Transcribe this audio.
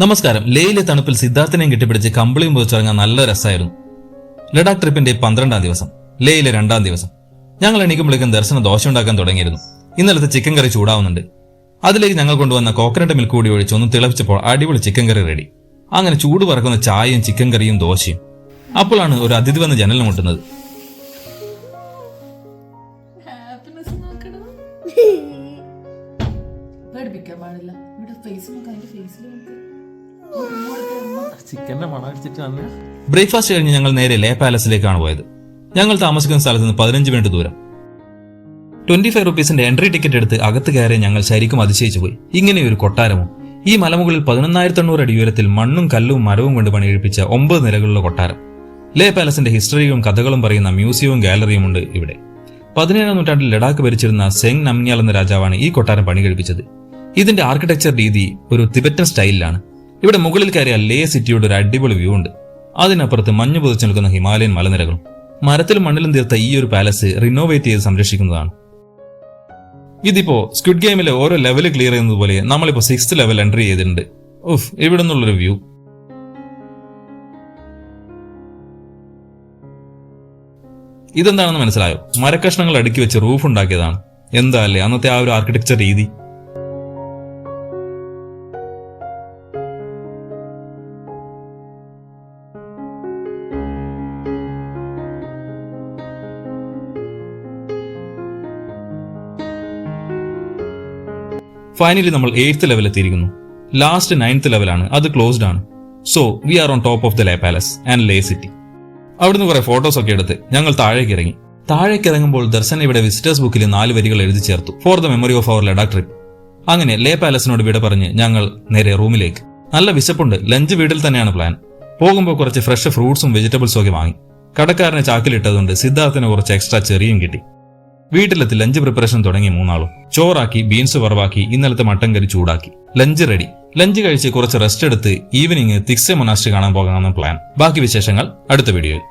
നമസ്കാരം. ലേയിലെ തണുപ്പിൽ സിദ്ധാർത്ഥിനെയും കെട്ടിപ്പിടിച്ച് കമ്പിളിയും പൊതിച്ചിറങ്ങാൻ നല്ല രസമായിരുന്നു. ലഡാക്ക് ട്രിപ്പിന്റെ 12ാം ദിവസം, ലേയിലെ 2ാം ദിവസം. ഞങ്ങൾ എണീക്കുമ്പോഴേക്കും ദർശന ദോശ ഉണ്ടാക്കാൻ തുടങ്ങിയിരുന്നു. ഇന്നലത്തെ ചിക്കൻ കറി ചൂടാവുന്നുണ്ട്. അതിലേക്ക് ഞങ്ങൾ കൊണ്ടുവന്ന കോക്കനട്ട് മിൽക്ക് കൂടി ഒഴിച്ച് ഒന്ന് തിളപ്പിച്ചപ്പോൾ അടിപൊളി ചിക്കൻ കറി റെഡി. അങ്ങനെ ചൂട് പറക്കുന്ന ചായയും ചിക്കൻ കറിയും ദോശയും. അപ്പോഴാണ് ഒരു അതിഥി വന്ന് ജനലിൽ മുട്ടുന്നത്. ബ്രേക്ക്ഫാസ്റ്റ് കഴിഞ്ഞ് ഞങ്ങൾ നേരെ ലേ പാലസിലേക്കാണ് പോയത്. ഞങ്ങൾ താമസിക്കുന്ന സ്ഥലത്ത് നിന്ന് 15 മിനിറ്റ് ദൂരം. 25 റുപ്പീസിന്റെ എൻട്രി ടിക്കറ്റ് എടുത്ത് അകത്ത് കയറി ഞങ്ങൾ ശരിക്കും അതിശയിച്ചു പോയി. ഇങ്ങനെ ഒരു കൊട്ടാരമോ? ഈ മലമുകളിൽ 11,800 അടി ഉയരത്തിൽ മണ്ണും കല്ലും മരവും കൊണ്ട് പണിയെടുപ്പിച്ച 9 നിലകളുള്ള കൊട്ടാരം. ലേ പാലസിന്റെ ഹിസ്റ്ററിയും കഥകളും പറയുന്ന മ്യൂസിയവും ഗാലറിയും ഉണ്ട് ഇവിടെ. 17ാം നൂറ്റാണ്ടിൽ ലഡാക്ക് ഭരിച്ചിരുന്ന സെങ് നംഗ്യാൽ എന്ന രാജാവാണ് ഈ കൊട്ടാരം പണി കഴിപ്പിച്ചത്. ഇതിന്റെ ആർക്കിടെക്ചർ രീതി ഒരു തിബറ്റൻ സ്റ്റൈലിലാണ്. ഇവിടെ മുകളിൽ കയറിയ ലേ സിറ്റിയുടെ ഒരു അടിപൊളി വ്യൂ ഉണ്ട്. അതിനപ്പുറത്ത് മഞ്ഞ് പൊതിച്ചു നിൽക്കുന്ന ഹിമാലയൻ മലനിരകളും. മരത്തിലും മണ്ണിലും തീർത്ത ഈ ഒരു പാലസ് റിനോവേറ്റ് ചെയ്ത് സംരക്ഷിക്കുന്നതാണ്. ഇതിപ്പോ സ്ക്വിഡ് ഗെയിമിലെ ഓരോ ലെവൽ ക്ലിയർ ചെയ്യുന്നത് പോലെ നമ്മളിപ്പോ 6th ലെവൽ എൻട്രി ചെയ്തിട്ടുണ്ട്. ഇവിടെ നിന്നുള്ളൊരു വ്യൂ. ഇതെന്താണെന്ന് മനസ്സിലായോ? മരക്കഷ്ണങ്ങൾ അടുക്കി വെച്ച് റൂഫ് ഉണ്ടാക്കിയതാണ്. എന്താ അല്ലേ അന്നത്തെ ആ ഒരു ആർക്കിടെക്ചർ രീതി. ഫൈനലി നമ്മൾ 8th ലെവൽ എത്തിയിരിക്കുന്നു. ലാസ്റ്റ് 9th ലെവലാണ്. അത് ക്ലോസ്ഡ് ആണ്. So we are on top of the Leh palace and Leh city. അവിടുന്ന് കുറെ ഫോട്ടോസ് ഒക്കെ എടുത്ത് ഞങ്ങൾ താഴേക്ക് ഇറങ്ങി. താഴേക്ക് ഇറങ്ങുമ്പോൾ ദർശൻ ഇവിടെ വിസിറ്റേഴ്സ് ബുക്കിൽ 4 വരികൾ എഴുതി ചേർത്തു. For the memory of our Ladakh trip. അങ്ങനെ ലേ പാലസിനോട് വിട പറഞ്ഞ് ഞങ്ങൾ നേരെ റൂമിലേക്ക്. നല്ല വിശപ്പുണ്ട്. ലഞ്ച് വീട്ടിൽ തന്നെയാണ് പ്ലാൻ. പോകുമ്പോൾ കുറച്ച് ഫ്രഷ് ഫ്രൂട്ട്സും വെജിറ്റബിൾസും ഒക്കെ വാങ്ങി. കടക്കാരനെ ചാക്കിലിട്ടതുകൊണ്ട് സിദ്ധാർത്ഥിന് കുറച്ച് എക്സ്ട്രാ ചെറിയും കിട്ടി. വീട്ടിലെത്തി ലഞ്ച് പ്രിപ്പറേഷൻ തുടങ്ങി. 3 ചോറാക്കി, ബീൻസ് വറവാക്കി, ഇന്നലത്തെ മട്ടൻ കറി ചൂടാക്കി. Lunch ready. ലഞ്ച് കഴിച്ച് കുറച്ച് റെസ്റ്റ് എടുത്ത് ഈവനിങ് തിക്സെ മൊനാസ്ട്രി കാണാൻ പോകാമെന്ന പ്ലാൻ. ബാക്കി വിശേഷങ്ങൾ അടുത്ത വീഡിയോയിൽ.